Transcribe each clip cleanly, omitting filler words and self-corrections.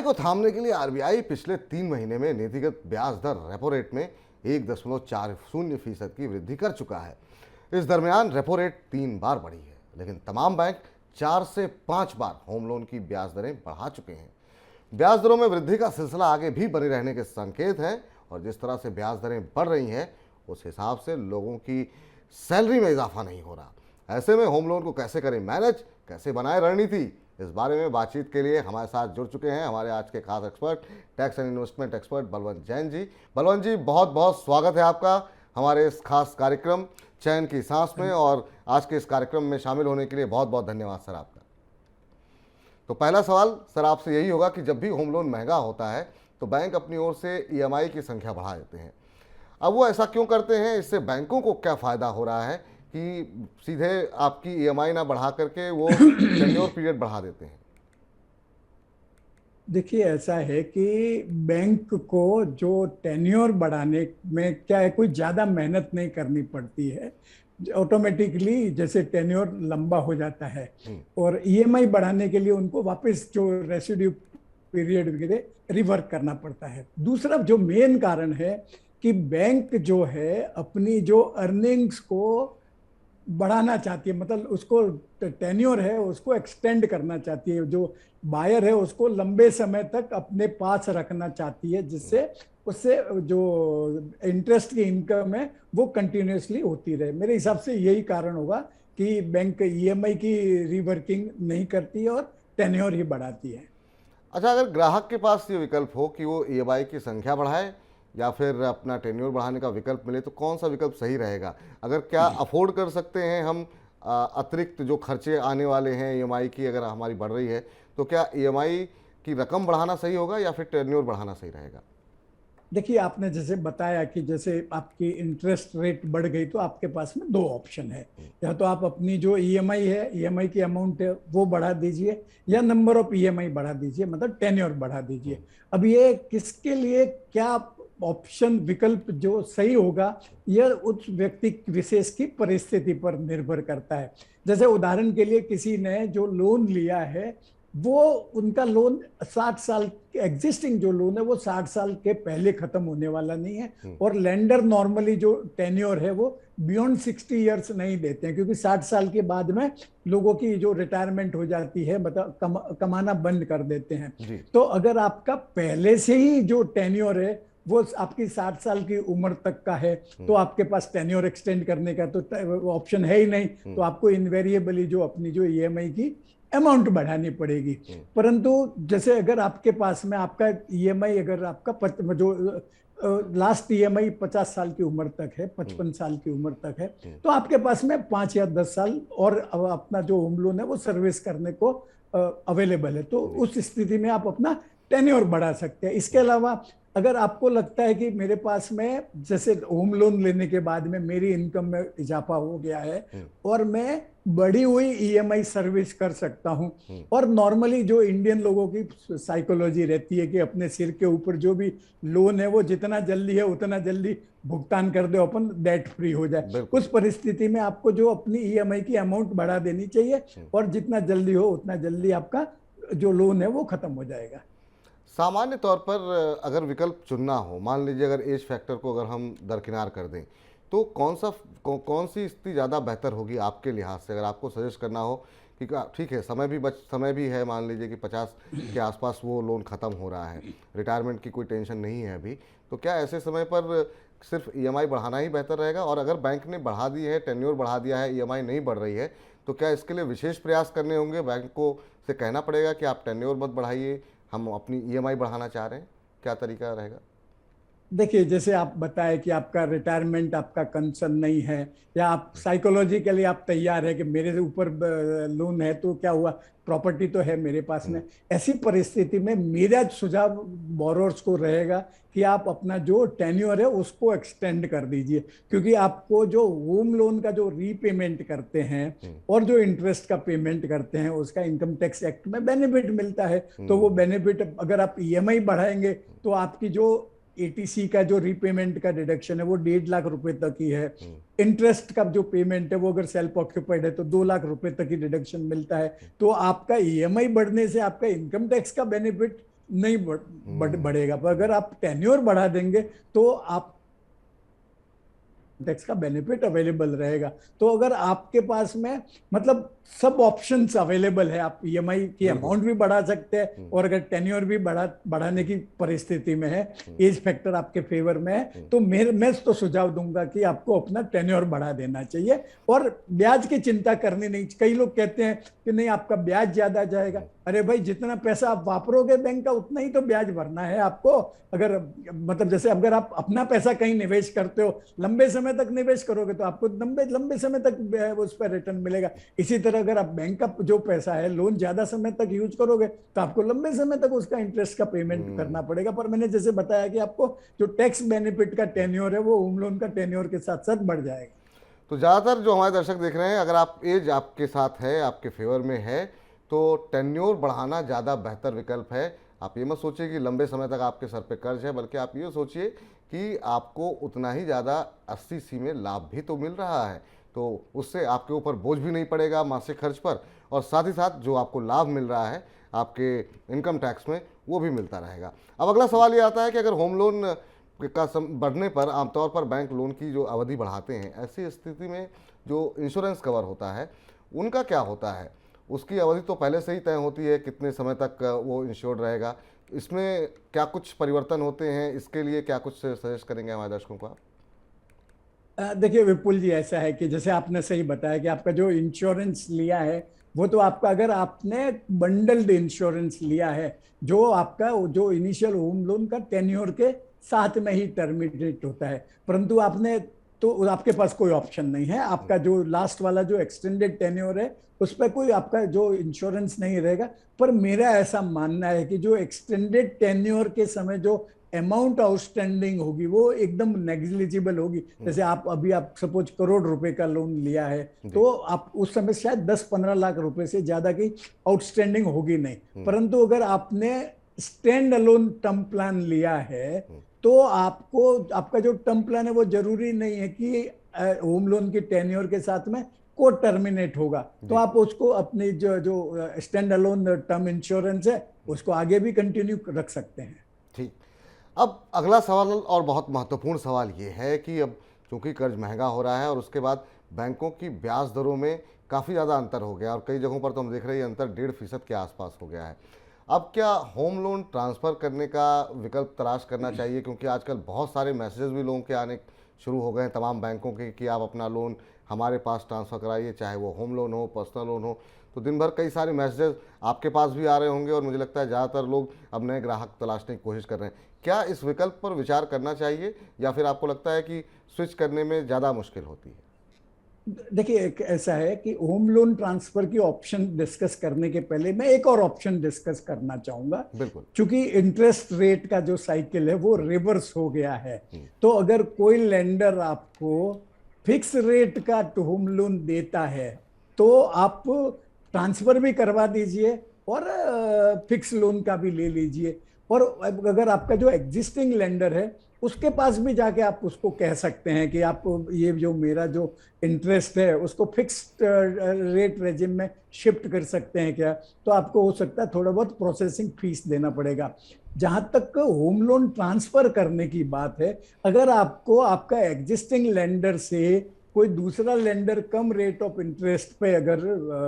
को थामने के लिए आरबीआई पिछले 3 महीने में नीतिगत ब्याज दर रेपो रेट में 1.40% की वृद्धि कर चुका है। इस दरमियान रेपो रेट 3 बार बढ़ी है, लेकिन तमाम बैंक 4 से 5 बार होम लोन की ब्याज दरें बढ़ा चुके हैं। ब्याज दरों में वृद्धि का सिलसिला आगे भी बने रहने के संकेत हैं और जिस तरह से ब्याज दरें बढ़ रही हैं उस हिसाब से लोगों की सैलरी में इजाफा नहीं हो रहा। ऐसे में होम लोन को कैसे करें मैनेज, कैसे बनाए रणनीति, इस बारे में बातचीत के लिए हमारे साथ जुड़ चुके हैं हमारे आज के खास expert, tax and investment expert Balwant Jain ji. Balwant ji, बहुत बहुत स्वागत है आपका हमारे इस खास कार्यक्रम चैन की सांस में, और आज के इस कार्यक्रम में शामिल होने के लिए बहुत बहुत धन्यवाद सर आपका। तो पहला सवाल सर आपसे यही होगा कि जब भी होम लोन महंगा होता है तो बैंक अपनी ओर से ईएमआई की संख्या बढ़ा देते हैं। अब वो ऐसा क्यों करते हैं? इससे बैंकों को क्या फ़ायदा हो रहा है कि सीधे आपकी ईएमआई ना बढ़ा करके वो टेन्योर पीरियड बढ़ा देते हैं? देखिए, ऐसा है कि बैंक को जो टेन्योर बढ़ाने में क्या है, कोई ज़्यादा मेहनत नहीं करनी पड़ती है। ऑटोमेटिकली जैसे टेन्योर लंबा हो जाता है और ईएमआई बढ़ाने के लिए उनको वापस जो रेसिड्यू पीरियड वगैरह रिवर्क करना पड़ता है। दूसरा जो मेन कारण है कि बैंक जो है अपनी जो अर्निंग्स को बढ़ाना चाहती है, मतलब उसको टेन्योर है उसको एक्सटेंड करना चाहती है। जो बायर है उसको लंबे समय तक अपने पास रखना चाहती है, जिससे उससे जो इंटरेस्ट की इनकम है वो कंटिन्यूसली होती रहे। मेरे हिसाब से यही कारण होगा कि बैंक ईएमआई की रिवर्किंग नहीं करती है और टेन्योर ही बढ़ाती है। अच्छा, अगर ग्राहक के पास ये विकल्प हो कि वो ईएमआई की संख्या बढ़ाए या फिर अपना टेन्योर बढ़ाने का विकल्प मिले, तो कौन सा विकल्प सही रहेगा? अगर क्या अफोर्ड कर सकते हैं हम अतिरिक्त जो खर्चे आने वाले हैं ईएमआई की, अगर हमारी बढ़ रही है, तो क्या ईएमआई की रकम बढ़ाना सही होगा या फिर टेन्योर बढ़ाना सही रहेगा? देखिए, आपने जैसे बताया कि जैसे आपकी इंटरेस्ट रेट बढ़ गई तो आपके पास में दो ऑप्शन है। या तो आप अपनी जो ईएमआई है, ईएमआई की अमाउंट है वो बढ़ा दीजिए, या नंबर ऑफ ईएमआई बढ़ा दीजिए, मतलब टेन्योर बढ़ा दीजिए। अब ये किसके लिए क्या ऑप्शन विकल्प जो सही होगा, यह उस व्यक्ति विशेष की परिस्थिति पर निर्भर करता है। जैसे उदाहरण के लिए किसी ने जो लोन लिया है वो उनका लोन 60 साल, एग्जिस्टिंग जो लोन है वो 60 साल के पहले खत्म होने वाला नहीं है। और लेंडर नॉर्मली जो टेन्योर है वो बियॉन्ड 60 इयर्स नहीं देते हैं, क्योंकि 60 साल के बाद में लोगों की जो रिटायरमेंट हो जाती है, मतलब कमाना बंद कर देते हैं। तो अगर आपका पहले से ही जो टेन्योर है वो आपकी 60 साल की उम्र तक का है, तो आपके पास टेन्योर एक्सटेंड करने का तो ऑप्शन है ही नहीं। तो आपको इनवेरिएबली जो अपनी जो ईएमआई की अमाउंट बढ़ानी पड़ेगी। परंतु जैसे अगर आपके पास में आपका ईएमआई, अगर आपका जो लास्ट ईएमआई 50 साल की उम्र तक है, 55 साल की उम्र तक है, तो आपके पास में 5 या 10 साल और अपना जो होम लोन है वो सर्विस करने को अवेलेबल है। तो उस स्थिति में आप अपना टेन्योर बढ़ा सकते हैं। इसके अलावा अगर आपको लगता है कि मेरे पास में जैसे होम लोन लेने के बाद में मेरी इनकम में इजाफा हो गया है और मैं बढ़ी हुई ईएमआई सर्विस कर सकता हूं, और नॉर्मली जो इंडियन लोगों की साइकोलॉजी रहती है कि अपने सिर के ऊपर जो भी लोन है वो जितना जल्दी है उतना जल्दी भुगतान कर दो, अपन डेट फ्री हो जाए। उस परिस्थिति में आपको जो अपनी ईएमआई की अमाउंट बढ़ा देनी चाहिए और जितना जल्दी हो उतना जल्दी आपका जो लोन है वो खत्म हो जाएगा। सामान्य तौर पर अगर विकल्प चुनना हो, मान लीजिए अगर एज फैक्टर को अगर हम दरकिनार कर दें, तो कौन सी स्थिति ज़्यादा बेहतर होगी आपके लिहाज से? अगर आपको सजेस्ट करना हो कि ठीक है, समय भी है, मान लीजिए कि 50 के आसपास वो लोन ख़त्म हो रहा है, रिटायरमेंट की कोई टेंशन नहीं है अभी, तो क्या ऐसे समय पर सिर्फ ईएमआई बढ़ाना ही बेहतर रहेगा? और अगर बैंक ने बढ़ा दी है, टेन्योर बढ़ा दिया है, ईएमआई नहीं बढ़ रही है, तो क्या इसके लिए विशेष प्रयास करने होंगे? बैंक को से कहना पड़ेगा कि आप टेन्योर मत बढ़ाइए, हम अपनी ईएमआई बढ़ाना चाह रहे हैं? क्या तरीका रहेगा? देखिए, जैसे आप बताएं कि आपका रिटायरमेंट आपका कंसर्न नहीं है, या आप साइकोलॉजिकली आप तैयार है कि मेरे ऊपर लोन है तो क्या हुआ, प्रॉपर्टी तो है मेरे पास में। ऐसी परिस्थिति में मेरा सुझाव बोरोर्स को रहेगा कि आप अपना जो टेन्योर है उसको एक्सटेंड कर दीजिए, क्योंकि आपको जो होम लोन का जो रीपेमेंट करते हैं और जो इंटरेस्ट का पेमेंट करते हैं उसका इनकम टैक्स एक्ट में बेनिफिट मिलता है। तो वो बेनिफिट अगर आप ईएमआई बढ़ाएंगे तो आपकी जो एटीसी का जो रीपेमेंट का डिडक्शन है वो 1.5 लाख रुपए तक ही है। इंटरेस्ट का जो पेमेंट है वो अगर सेल्फ ऑक्यूपाइड है तो 2 लाख रुपए तक ही डिडक्शन मिलता है। तो आपका ईएमआई बढ़ने से आपका इनकम टैक्स का बेनिफिट नहीं बढ़ेगा। पर अगर आप टेन्योर बढ़ा देंगे तो आप टैक्स का बेनिफिट अवेलेबल रहेगा। तो अगर आपके पास में मतलब सब ऑप्शंस अवेलेबल है, आप ईएमआई की बिल्कुल। अमाउंट भी बढ़ा सकते हैं और अगर टेन्योर भी बढ़ाने की परिस्थिति में है, एज फैक्टर आपके फेवर में है, तो मैं तो सुझाव दूंगा कि आपको अपना टेन्योर बढ़ा देना चाहिए और ब्याज की चिंता करनी नहीं। कई लोग कहते हैं कि नहीं आपका ब्याज ज्यादा जाएगा। अरे भाई, जितना पैसा आप वापरोगे बैंक का उतना ही तो ब्याज भरना है आपको। अगर मतलब जैसे अगर आप अपना पैसा कहीं निवेश करते हो, लंबे समय तक निवेश करोगे तो आपको लंबे लंबे समय तक उस पर रिटर्न मिलेगा। इसी तरह अगर आप बैंक का जो पैसा है लोन ज्यादा समय तक यूज करोगे तो आपको लंबे समय तक उसका इंटरेस्ट का पेमेंट करना पड़ेगा। पर मैंने जैसे बताया कि आपको जो टैक्स बेनिफिट का टेन्योर है वो होम लोन का टेन्योर के साथ साथ बढ़ जाएगा। तो ज़्यादातर जो हमारे दर्शक देख रहे हैं, अगर आप एज आपके साथ है, आपके फेवर में है, तो टेन्योर बढ़ाना ज़्यादा बेहतर विकल्प है। आप ये मत सोचिए कि लंबे समय तक आपके सर पे कर्ज है, बल्कि आप ये सोचिए कि आपको उतना ही ज़्यादा 80 में लाभ भी तो मिल रहा है, तो उससे आपके ऊपर बोझ भी नहीं पड़ेगा मासिक खर्च पर, और साथ ही साथ जो आपको लाभ मिल रहा है आपके इनकम टैक्स में वो भी मिलता रहेगा। अब अगला सवाल ये आता है कि अगर होम लोन का बढ़ने पर आमतौर पर बैंक लोन की जो अवधि बढ़ाते हैं, ऐसी स्थिति में जो इंश्योरेंस कवर होता है उनका क्या होता है? उसकी अवधि तो पहले से ही तय होती है कितने समय तक वो इंश्योर्ड रहेगा। इसमें क्या कुछ परिवर्तन होते हैं? इसके लिए क्या कुछ सजेस्ट करेंगे हमारे दर्शकों को आप? देखिए विपुल जी, ऐसा है कि जैसे आपने सही बताया कि आपका जो इंश्योरेंस लिया है वो तो आपका, अगर आपने बंडल्ड इंश्योरेंस लिया है जो आपका जो इनिशियल होम लोन का टेन्योर के साथ में ही टर्मिनेट होता है, परंतु आपने तो आपके पास कोई ऑप्शन नहीं है। आपका जो लास्ट वाला जो एक्सटेंडेड टेन्योर है उस पर कोई आपका जो इंश्योरेंस नहीं रहेगा। पर मेरा ऐसा मानना है कि जो एक्सटेंडेड टेन्योर के समय जो अमाउंट आउटस्टैंडिंग होगी वो एकदम नेग्लिजिबल होगी। जैसे आप सपोज करोड़ रुपए का लोन लिया है तो आप उस समय शायद 10-15 लाख रुपए से ज्यादा की आउटस्टैंडिंग होगी नहीं। परंतु अगर आपने स्टैंड अलोन टर्म प्लान लिया है तो आपको आपका जो टर्म प्लान है वो जरूरी नहीं है कि होम लोन की टेन्योर के साथ में को टर्मिनेट होगा। तो आप उसको अपनी जो जो स्टैंड अलोन टर्म इंश्योरेंस है उसको आगे भी कंटिन्यू रख सकते हैं। ठीक। अब अगला सवाल और बहुत महत्वपूर्ण सवाल ये है कि अब चूंकि कर्ज महंगा हो रहा है और उसके बाद बैंकों की ब्याज दरों में काफ़ी ज़्यादा अंतर हो गया और कई जगहों पर तो हम देख रहे हैं अंतर 1.5% के आसपास हो गया है। अब क्या होम लोन ट्रांसफ़र करने का विकल्प तलाश करना चाहिए? क्योंकि आजकल बहुत सारे मैसेजेस भी लोगों के आने शुरू हो गए हैं तमाम बैंकों के कि आप अपना लोन हमारे पास ट्रांसफ़र कराइए, चाहे वो होम लोन हो, पर्सनल लोन हो। तो दिन भर कई सारे मैसेजेस आपके पास भी आ रहे होंगे और मुझे लगता है ज़्यादातर लोग अब नए ग्राहक तलाशने की कोशिश कर रहे हैं। क्या इस विकल्प पर विचार करना चाहिए या फिर आपको लगता है कि स्विच करने में ज़्यादा मुश्किल होती है? देखिए, एक ऐसा है कि होम लोन ट्रांसफर की ऑप्शन डिस्कस करने के पहले मैं एक और ऑप्शन डिस्कस करना चाहूंगा। बिल्कुल। क्योंकि इंटरेस्ट रेट का जो साइकिल है वो रिवर्स हो गया है। तो अगर कोई लेंडर आपको फिक्स रेट का होम लोन देता है तो आप ट्रांसफर भी करवा दीजिए और फिक्स लोन का भी ले लीजिए। और अगर आपका जो एग्जिस्टिंग लेंडर है उसके पास भी जाके आप उसको कह सकते हैं कि आप ये जो मेरा जो इंटरेस्ट है उसको फिक्स्ड रेट रेजिम में शिफ्ट कर सकते हैं क्या। तो आपको हो सकता है थोड़ा बहुत प्रोसेसिंग फीस देना पड़ेगा। जहां तक होम लोन ट्रांसफर करने की बात है, अगर आपको आपका एग्जिस्टिंग लेंडर से कोई दूसरा lender come rate of interest पे अगर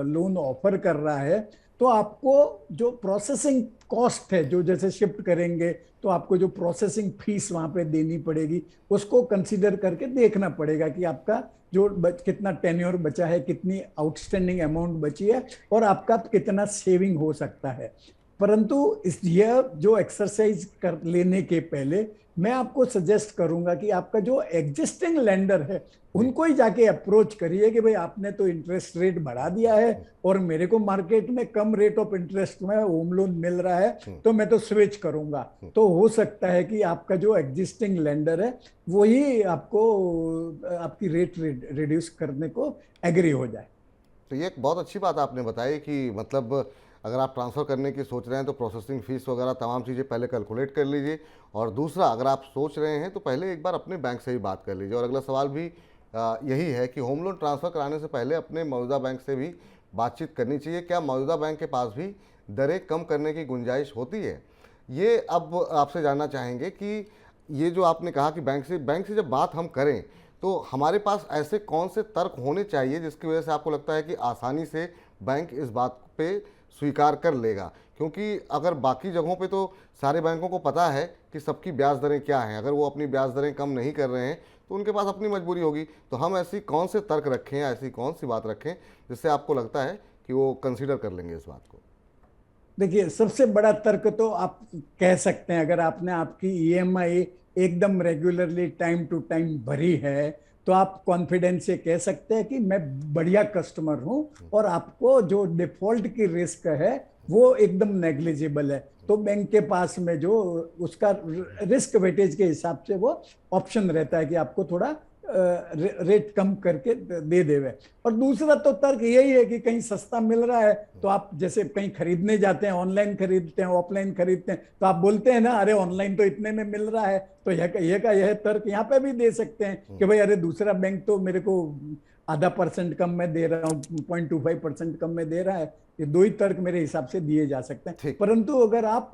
लोन ऑफर कर रहा है तो आपको जो प्रोसेसिंग कॉस्ट है, जो जैसे शिफ्ट करेंगे तो आपको जो प्रोसेसिंग फीस वहां पे देनी पड़ेगी, उसको कंसीडर करके देखना पड़ेगा कि आपका जो कितना टेन्योर बचा है, कितनी आउटस्टैंडिंग अमाउंट बची है और आपका कितना सेविंग हो सकता है। परंतु यह जो एक्सरसाइज कर लेने के पहले मैं आपको सजेस्ट करूंगा कि आपका जो एग्जिस्टिंग लेंडर है उनको ही जाके अप्रोच करिए कि भाई आपने तो इंटरेस्ट रेट बढ़ा दिया है और मेरे को मार्केट में कम रेट ऑफ इंटरेस्ट में होम लोन मिल रहा है तो मैं तो स्विच करूंगा। तो हो सकता है कि आपका जो एग्जिस्टिंग लेंडर है वही आपको आपकी रेट रिड्यूस करने को एग्री हो जाए। तो ये एक बहुत अच्छी बात आपने बताई कि मतलब अगर आप ट्रांसफ़र करने की सोच रहे हैं तो प्रोसेसिंग फ़ीस वगैरह तमाम चीज़ें पहले कैलकुलेट कर लीजिए, और दूसरा अगर आप सोच रहे हैं तो पहले एक बार अपने बैंक से ही बात कर लीजिए। और अगला सवाल भी यही है कि होम लोन ट्रांसफ़र कराने से पहले अपने मौजूदा बैंक से भी बातचीत करनी चाहिए। क्या मौजूदा बैंक के पास भी दरें कम करने की गुंजाइश होती है? ये अब आपसे जानना चाहेंगे कि ये जो आपने कहा कि बैंक से जब बात हम करें तो हमारे पास ऐसे कौन से तर्क होने चाहिए जिसकी वजह से आपको लगता है कि आसानी से बैंक इस बात पे स्वीकार कर लेगा? क्योंकि अगर बाकी जगहों पे तो सारे बैंकों को पता है कि सबकी ब्याज दरें क्या हैं, अगर वो अपनी ब्याज दरें कम नहीं कर रहे हैं तो उनके पास अपनी मजबूरी होगी। तो हम ऐसी कौन से तर्क रखें, ऐसी कौन सी बात रखें जिससे आपको लगता है कि वो कंसीडर कर लेंगे इस बात को? देखिए, सबसे बड़ा तर्क तो आप कह सकते हैं, अगर आपने आपकी ईएमआई एकदम रेगुलरली टाइम टू टाइम भरी है तो आप कॉन्फिडेंस से कह सकते हैं कि मैं बढ़िया कस्टमर हूं और आपको जो डिफॉल्ट की रिस्क है वो एकदम नेग्लिजिबल है। तो बैंक के पास में जो उसका रिस्क वेटेज के हिसाब से वो ऑप्शन रहता है कि आपको थोड़ा रेट कम करके दे देवे। और दूसरा तो तर्क यही है कि कहीं सस्ता मिल रहा है तो आप जैसे कहीं खरीदने जाते हैं, ऑनलाइन खरीदते हैं, ऑफलाइन खरीदते हैं, तो आप बोलते हैं ना, अरे ऑनलाइन तो इतने में मिल रहा है। तो यह तर्क यहाँ पे भी दे सकते हैं कि भाई अरे दूसरा बैंक तो मेरे को ½ % कम में दे रहा हूँ, 0.25% कम में दे रहा है। ये दो ही तर्क मेरे हिसाब से दिए जा सकते हैं। ठीक। परंतु अगर आप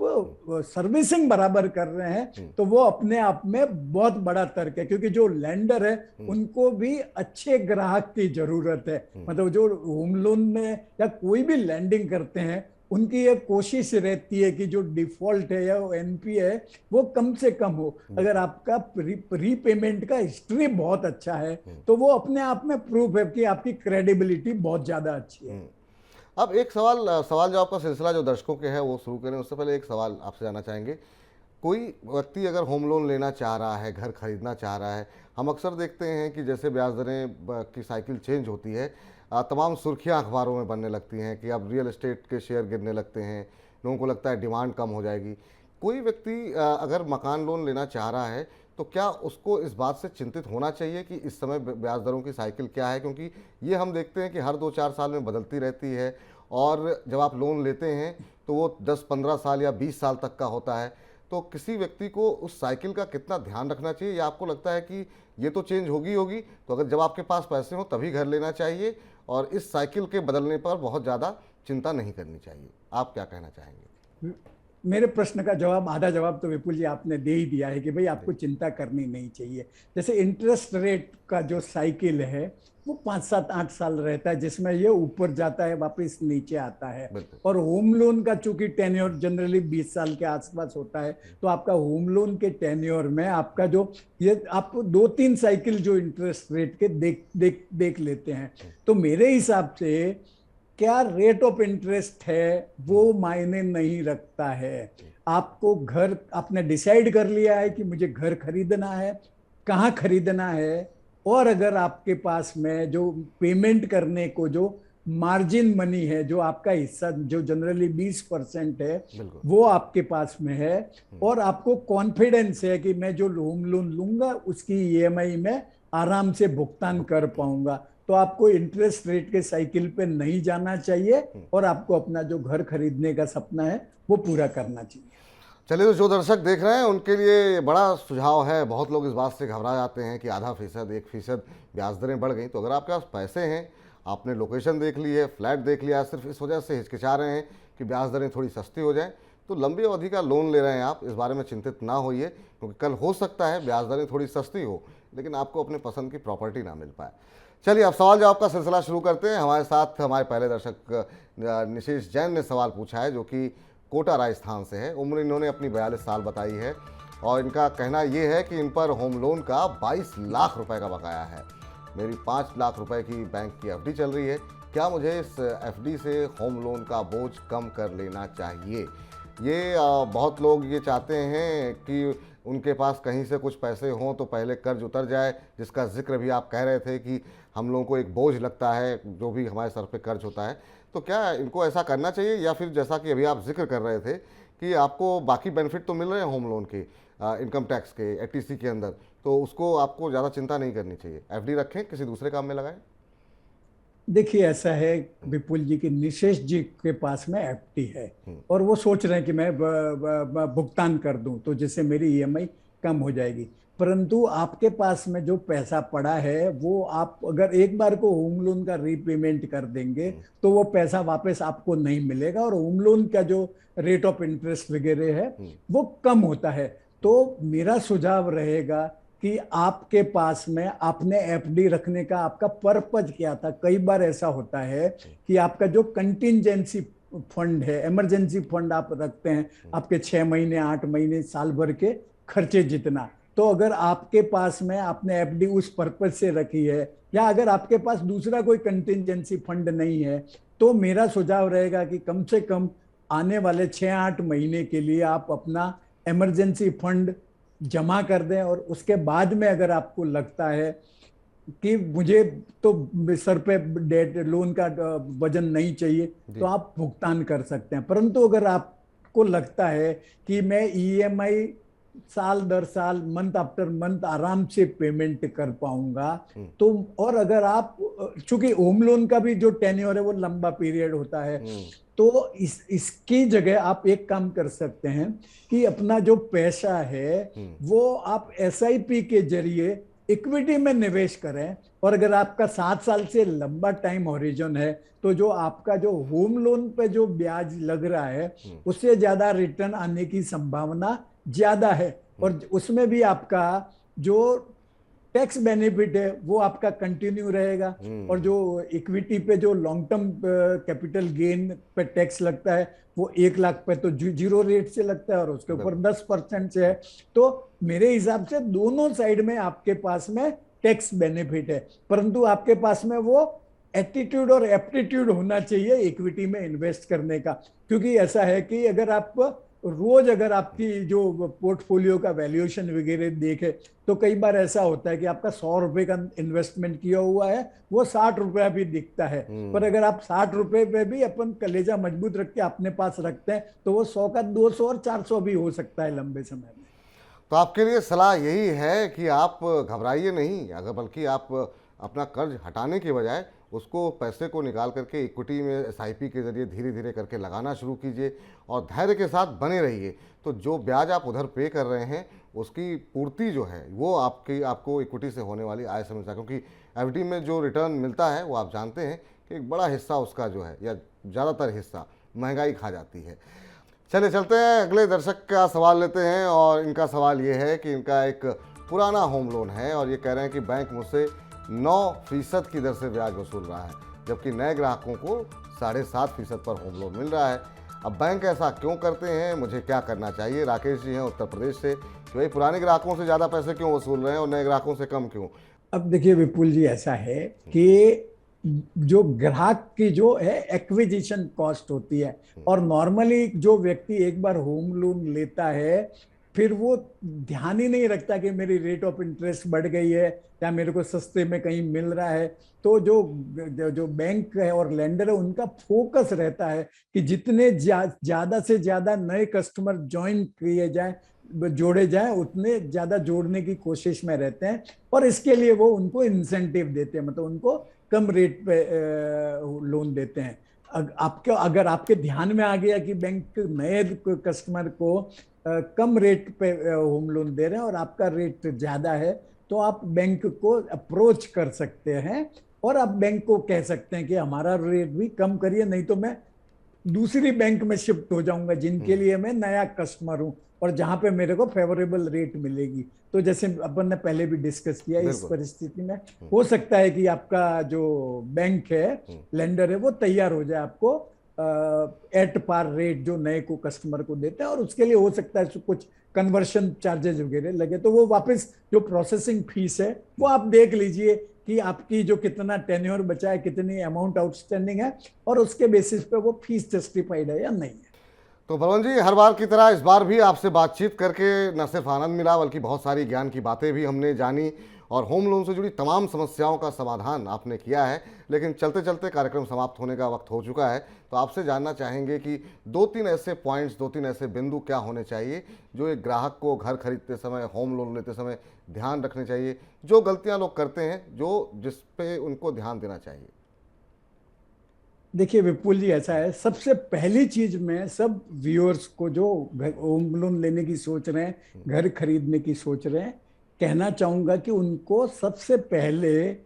सर्विसिंग बराबर कर रहे हैं तो वो अपने आप में बहुत बड़ा तर्क है, क्योंकि जो लैंडर है उनको भी अच्छे ग्राहक की जरूरत है। मतलब जो होम लोन में या कोई भी लैंडिंग करते हैं उनकी ये कोशिश रहती है कि जो डिफॉल्ट है या एनपी है वो कम से कम हो। अगर आपका रीपेमेंट का हिस्ट्री बहुत अच्छा है तो वो अपने आप में प्रूफ है कि आपकी क्रेडिबिलिटी बहुत ज्यादा अच्छी है। अब एक सवाल जवाब का सिलसिला जो दर्शकों के है वो शुरू करें उससे पहले एक सवाल आपसे जानना चाहेंगे। कोई व्यक्ति अगर होम लोन लेना चाह रहा है, घर खरीदना चाह रहा है, हम अक्सर देखते हैं कि जैसे ब्याज दरें की साइकिल चेंज होती है, तमाम सुर्खियां अखबारों में बनने लगती हैं कि अब रियल एस्टेट के शेयर गिरने लगते हैं, लोगों को लगता है डिमांड कम हो जाएगी। कोई व्यक्ति अगर मकान लोन लेना चाह रहा है तो क्या उसको इस बात से चिंतित होना चाहिए कि इस समय ब्याज दरों की साइकिल क्या है? क्योंकि ये हम देखते हैं कि हर 2-4 साल में बदलती रहती है और जब आप लोन लेते हैं तो वो 10-15 साल या 20 साल तक का होता है। तो किसी व्यक्ति को उस साइकिल का कितना ध्यान रखना चाहिए, या आपको लगता है कि ये तो चेंज होगी होगी, तो अगर जब आपके पास पैसे हों तभी घर लेना चाहिए और इस साइकिल के बदलने पर बहुत ज़्यादा चिंता नहीं करनी चाहिए? आप क्या कहना चाहेंगे? मेरे प्रश्न का जवाब, आधा जवाब तो विपुल जी आपने दे ही दिया है कि भाई आपको चिंता करनी नहीं चाहिए। जैसे इंटरेस्ट रेट का जो साइकिल है वो 5-7-8 साल रहता है, जिसमें ये ऊपर जाता है वापस नीचे आता है। और होम लोन का चूंकि टेन्योर जनरली 20 साल के आसपास होता है, तो आपका होम लोन के टेन्योर में आपका जो ये आप 2-3 साइकिल जो इंटरेस्ट रेट के देख लेते हैं। तो मेरे हिसाब से क्या रेट ऑफ इंटरेस्ट है वो मायने नहीं रखता है। आपको घर, आपने डिसाइड कर लिया है कि मुझे घर खरीदना है, कहाँ खरीदना है, और अगर आपके पास में जो पेमेंट करने को जो मार्जिन मनी है, जो आपका हिस्सा जो जनरली 20% है वो आपके पास में है, और आपको कॉन्फिडेंस है कि मैं जो होम लोन लूंगा उसकी ईएमआई में आराम से भुगतान कर पाऊंगा, तो आपको इंटरेस्ट रेट के साइकिल पे नहीं जाना चाहिए और आपको अपना जो घर खरीदने का सपना है वो पूरा करना चाहिए। चलिए, तो जो दर्शक देख रहे हैं उनके लिए बड़ा सुझाव है। बहुत लोग इस बात से घबरा जाते हैं कि आधा फीसद 1% ब्याज दरें बढ़ गई। तो अगर आपके पास पैसे हैं, आपने लोकेशन देख ली है, फ्लैट देख लिया, सिर्फ इस वजह से हिचकिचा रहे हैं कि ब्याज दरें थोड़ी सस्ती हो जाएं, तो लंबी अवधि का लोन ले रहे हैं आप, इस बारे में चिंतित ना होइए, क्योंकि कल हो सकता है ब्याज दरें थोड़ी सस्ती हो लेकिन आपको अपने पसंद की प्रॉपर्टी ना मिल पाए। चलिए, अब सवाल जवाब का सिलसिला शुरू करते हैं। हमारे साथ हमारे पहले दर्शक निशेष जैन ने सवाल पूछा है, जो कि कोटा राजस्थान से है। उम्र इन्होंने अपनी 42 साल बताई है और इनका कहना ये है कि इन पर होम लोन का 22 लाख रुपए का बकाया है। मेरी 5 लाख रुपए की बैंक की एफडी चल रही है, क्या मुझे इस एफडी से होम लोन का बोझ कम कर लेना चाहिए? ये बहुत लोग ये चाहते हैं कि उनके पास कहीं से कुछ पैसे हों तो पहले कर्ज उतर जाए, जिसका जिक्र भी आप कह रहे थे कि हम लोगों को एक बोझ लगता है जो भी हमारे सर पे कर्ज होता है। तो क्या इनको ऐसा करना चाहिए, या फिर जैसा कि अभी आप जिक्र कर रहे थे कि आपको बाकी बेनिफिट तो मिल रहे हैं होम लोन के, इनकम टैक्स के, एटीसी के अंदर, तो उसको आपको ज़्यादा चिंता नहीं करनी चाहिए, एफडी रखें, किसी दूसरे काम में लगाएं? देखिए, ऐसा है विपुल जी कि निशेष जी के पास में एफडी है और वो सोच रहे हैं कि मैं भुगतान कर दूं तो जिससे मेरी ईएमआई कम हो जाएगी। परंतु आपके पास में जो पैसा पड़ा है वो आप अगर एक बार को होम लोन का रीपेमेंट कर देंगे तो वो पैसा वापस आपको नहीं मिलेगा, और होम लोन का जो रेट ऑफ इंटरेस्ट वगैरह है वो कम होता है। तो मेरा सुझाव रहेगा कि आपके पास में आपने एफडी रखने का आपका पर्पज क्या था। कई बार ऐसा होता है कि आपका जो कंटिंजेंसी फंड है, इमरजेंसी फंड आप रखते हैं, आपके 6 महीने 8 महीने साल भर के खर्चे जितना, तो अगर आपके पास में आपने एफडी उस पर्पज से रखी है, या अगर आपके पास दूसरा कोई कंटिंजेंसी फंड नहीं है, तो मेरा सुझाव रहेगा कि कम से कम आने वाले 6-8 महीने के लिए आप अपना इमरजेंसी फंड जमा कर दें, और उसके बाद में अगर आपको लगता है कि मुझे तो सर पे डेट लोन का वजन नहीं चाहिए, तो आप भुगतान कर सकते हैं। परंतु अगर आपको लगता है कि मैं ईएमआई साल दर साल मंथ आफ्टर मंथ आराम से पेमेंट कर पाऊंगा, तो और अगर आप, चूंकि होम लोन का भी जो टेन्योर है वो लंबा पीरियड होता है, तो इसकी जगह आप एक काम कर सकते हैं कि अपना जो पैसा है वो आप एसआईपी के जरिए इक्विटी में निवेश करें, और अगर आपका 7 साल से लंबा टाइम हॉरिजन है तो जो आपका जो होम लोन पे जो ब्याज लग रहा है उससे ज्यादा रिटर्न आने की संभावना ज्यादा है, और उसमें भी आपका जो टैक्स बेनिफिट है वो आपका कंटिन्यू रहेगा। और जो इक्विटी पे जो लॉन्ग टर्म कैपिटल गेन पे टैक्स लगता है वो 1 लाख पे तो 0 रेट से लगता है, और उसके ऊपर 10% से है। तो मेरे हिसाब से दोनों साइड में आपके पास में टैक्स बेनिफिट है, परंतु आपके पास में वो एटीट्यूड और एप्टीट्यूड होना चाहिए इक्विटी में इन्वेस्ट करने का। क्योंकि ऐसा है कि अगर आप रोज अगर आपकी जो पोर्टफोलियो का वैल्यूएशन वगैरह देखे, तो कई बार ऐसा होता है कि आपका 100 रुपए का इन्वेस्टमेंट किया हुआ है वो 60 रुपया भी दिखता है, पर अगर आप 60 रुपए पे भी अपन कलेजा मजबूत रख के अपने पास रखते हैं तो वो 100 का 200 और 400 भी हो सकता है लंबे समय में। तो आपके लिए सलाह यही है कि आप घबराइए नहीं, अगर बल्कि आप अपना कर्ज हटाने के बजाय उसको पैसे को निकाल करके इक्विटी में एसआईपी के जरिए धीरे धीरे करके लगाना शुरू कीजिए और धैर्य के साथ बने रहिए। तो जो ब्याज आप उधर पे कर रहे हैं उसकी पूर्ति जो है वो आपको इक्विटी से होने वाली आय समझता, क्योंकि एफडी में जो रिटर्न मिलता है वो आप जानते हैं कि एक बड़ा हिस्सा उसका जो है या ज़्यादातर हिस्सा महंगाई खा जाती है। चले चलते हैं, अगले दर्शक का सवाल लेते हैं, और इनका सवाल ये है कि इनका एक पुराना होम लोन है और ये कह रहे हैं कि बैंक मुझसे 9% की दर से ब्याज वसूल रहा है, जबकि नए ग्राहकों को 7.5% पर होम लोन मिल रहा है। अब बैंक ऐसा क्यों करते हैं, मुझे क्या करना चाहिए? राकेश जी हैं उत्तर प्रदेश से कि भाई पुराने ग्राहकों से ज़्यादा पैसे क्यों वसूल रहे हैं और नए ग्राहकों से कम क्यों? अब देखिए विपुल जी, ऐसा है कि जो ग्राहक की जो है एक्विजिशन कॉस्ट होती है, और नॉर्मली जो व्यक्ति एक बार होम लोन लेता है फिर वो ध्यान ही नहीं रखता कि मेरी रेट ऑफ इंटरेस्ट बढ़ गई है या मेरे को सस्ते में कहीं मिल रहा है। तो जो बैंक है और लेंडर है उनका फोकस रहता है कि जितने ज्यादा से ज्यादा नए कस्टमर ज्वाइन किए जाए, जोड़े जाएं, उतने ज्यादा जोड़ने की कोशिश में रहते हैं, और इसके लिए वो उनको इंसेंटिव देते हैं, मतलब उनको कम रेट पे लोन देते हैं। अगर आपके ध्यान में आ गया कि बैंक नए कस्टमर को कम रेट पे होम लोन दे रहे हैं और आपका रेट ज्यादा है, तो आप बैंक को अप्रोच कर सकते हैं और आप बैंक को कह सकते हैं कि हमारा रेट भी कम करिए, नहीं तो मैं दूसरी बैंक में शिफ्ट हो जाऊंगा जिनके लिए मैं नया कस्टमर हूं और जहां पे मेरे को फेवरेबल रेट मिलेगी। तो जैसे अपन ने पहले भी डिस्कस किया, इस परिस्थिति में हो सकता है कि आपका जो बैंक है, लेंडर है, वो तैयार हो जाए आपको एट पार रेट जो नए को कस्टमर को देते हैं, और उसके लिए हो सकता है कुछ कन्वर्शन चार्जेस वगैरह लगे, तो वो वापस जो प्रोसेसिंग फीस है वो आप देख लीजिए कि आपकी जो कितना टेन्योर बचा है, कितनी अमाउंट आउटस्टैंडिंग है, और उसके बेसिस पे वो फीस जस्टिफाइड है या नहीं है। तो भवन जी, हर बार की तरह इस बार भी आपसे बातचीत करके न सिर्फ आनंद मिला बल्कि बहुत सारी ज्ञान की बातें भी हमने जानी और होम लोन से जुड़ी तमाम समस्याओं का समाधान आपने किया है। लेकिन चलते चलते कार्यक्रम समाप्त होने का वक्त हो चुका है, तो आपसे जानना चाहेंगे कि 2-3 ऐसे पॉइंट्स, 2-3 ऐसे बिंदु क्या होने चाहिए जो एक ग्राहक को घर खरीदते समय, होम लोन लेते समय ध्यान रखने चाहिए, जो गलतियां लोग करते हैं, जो जिस पे उनको ध्यान देना चाहिए? देखिए विपुल जी, ऐसा है, सबसे पहली चीज में सब व्यूअर्स को जो होम लोन लेने की सोच रहे हैं, घर खरीदने की सोच रहे हैं, कहना चाहूंगा कि उनको सबसे पहले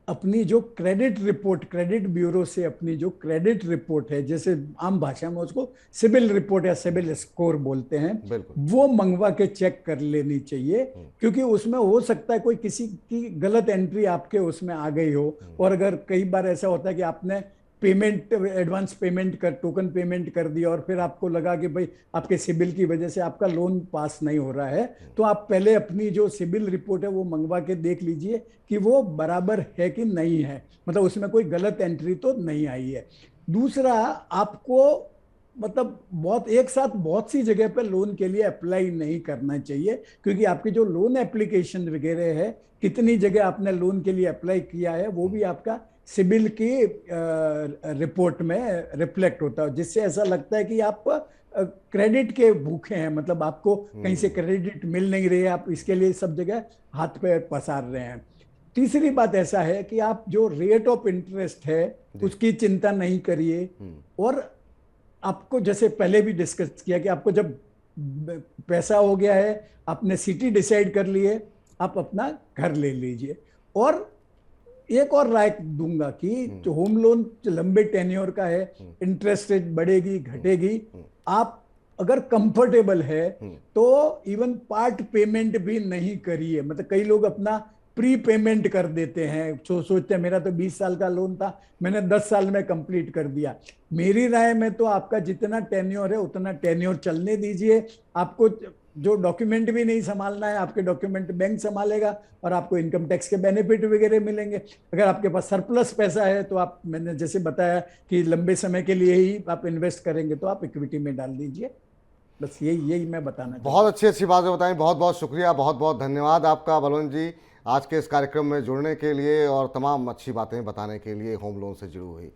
अपनी जो क्रेडिट रिपोर्ट, क्रेडिट ब्यूरो से अपनी जो क्रेडिट रिपोर्ट है, जैसे आम भाषा में उसको सिबिल रिपोर्ट या सिबिल स्कोर बोलते हैं, बिल्कुल। वो मंगवा के चेक कर लेनी चाहिए। क्योंकि उसमें हो सकता है कोई किसी की गलत एंट्री आपके उसमें आ गई हो, और अगर कई बार ऐसा होता है कि आपने पेमेंट, एडवांस पेमेंट कर, टोकन पेमेंट कर दिया और फिर आपको लगा कि भाई आपके सिबिल की वजह से आपका लोन पास नहीं हो रहा है, तो आप पहले अपनी जो सिबिल रिपोर्ट है वो मंगवा के देख लीजिए कि वो बराबर है कि नहीं है, मतलब उसमें कोई गलत एंट्री तो नहीं आई है। दूसरा, आपको मतलब बहुत एक साथ बहुत सी जगह पर लोन के लिए अप्लाई नहीं करना चाहिए, क्योंकि आपकी जो लोन एप्लीकेशन वगैरह है, कितनी जगह आपने लोन के लिए अप्लाई किया है, वो भी आपका सिबिल की रिपोर्ट में रिफ्लेक्ट होता है, जिससे ऐसा लगता है कि आप क्रेडिट के भूखे हैं, मतलब आपको कहीं से क्रेडिट मिल नहीं रही है, आप इसके लिए सब जगह हाथ पे पसार रहे हैं। तीसरी बात ऐसा है कि आप जो रेट ऑफ इंटरेस्ट है उसकी चिंता नहीं करिए, और आपको जैसे पहले भी डिस्कस किया कि आपको जब पैसा हो गया है, आपने सिटी डिसाइड कर लिए, आप अपना घर ले लीजिए। और एक और राय दूंगा कि जो होम लोन लंबे टेन्योर का है, इंटरेस्ट रेट बढ़ेगी घटेगी, आप अगर कंफर्टेबल है तो इवन पार्ट पेमेंट भी नहीं करिए। मतलब कई लोग अपना प्री पेमेंट कर देते हैं, सोचते हैं मेरा तो 20 साल का लोन था, मैंने 10 साल में कंप्लीट कर दिया। मेरी राय में तो आपका जितना टेन्योर है उतना टेन्योर चलने दीजिए। आपको जो डॉक्यूमेंट भी नहीं संभालना है, आपके डॉक्यूमेंट बैंक संभालेगा, और आपको इनकम टैक्स के बेनिफिट वगैरह मिलेंगे। अगर आपके पास सरप्लस पैसा है तो आप, मैंने जैसे बताया कि लंबे समय के लिए ही आप इन्वेस्ट करेंगे, तो आप इक्विटी में डाल दीजिए। बस यही मैं बताना चाहूँगा। बहुत अच्छी अच्छी बातें बताई, बहुत बहुत शुक्रिया, बहुत बहुत धन्यवाद आपका बलवंत जी, आज के इस कार्यक्रम में जुड़ने के लिए और तमाम अच्छी बातें बताने के लिए होम लोन से जुड़ी हुई।